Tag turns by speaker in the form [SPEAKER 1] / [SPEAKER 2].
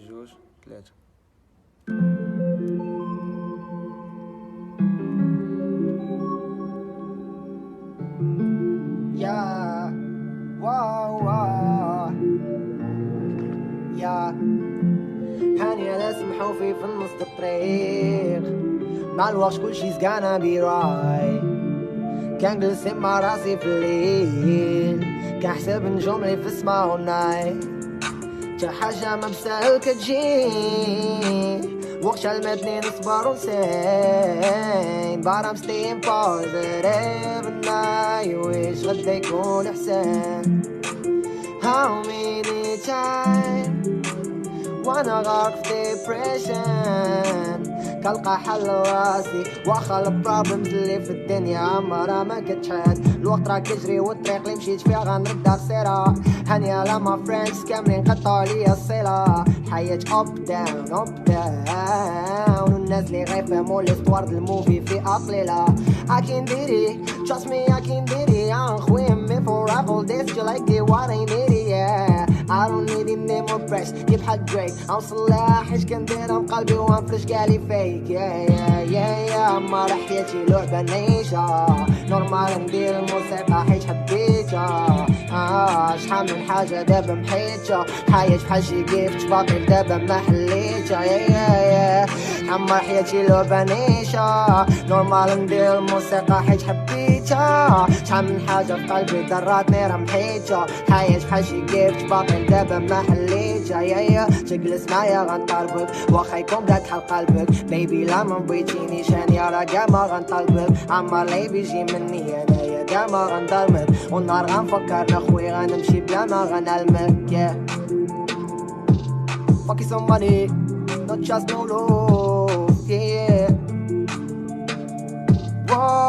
[SPEAKER 1] جوج ثلاثة.
[SPEAKER 2] يا واو واو يا هاني انا سمحوا في النص الطريق مع الوقت كل شي's gonna be right. كان جلست مع راسي في الليل كنحسب نجوم لي في السما والنايت تا حاجة ما بسهل كتجي وقتها المدني نصبر ونسين but I'm staying positive and I wish غدا يكون أحسن. How many times وانا غارق في depression كلقى حل راسي واخا البروبلمز اللي في الدنيا عمرها ما كتحل. الوقت راك يجري والطريق اللي مشيت فيها غنردها خسيرة. هانية لما فريندز كاملين قطعوا ليا الصلة. حياة اب داون اب داون والناس اللي غيفهموا الاستوار د الموفي في اقليلة. I can do it, trust me I can do it. I'm خويا me for all this you like it what I need it yeah. I don't need it no more press كيف بحال دريك اوصلها حيت كنديرها بقلبي وانفرش كالي فيك يا ما راه حياتي لعبة نعيشها نورمال ندير الموسيقى حيت حبيتها. شحال من حاجة دابا محيتها حياة بحال شي جيفت باقي دابا ما حليتها يا عمر حياتي لعبة نعيشها نورمال ندير الموسيقى حيت حبيتها. شحال من حاجة في قلبي ضراتني راه محيتها حياة بحال شي جيفت باقي دابا ما حليتها يا تجلس معايا غنطالبك واخا يكون داك حال قلبك بيبي لا ما بغيتينيش انايا راه كاع ما غنطالبك. عمر لي بيجي مني انايا كاع ما غنظلمك والنهار غنفكر اخوي غنمشي بلا ما غنلمك Fuck you some money not just no love yeah. Whoa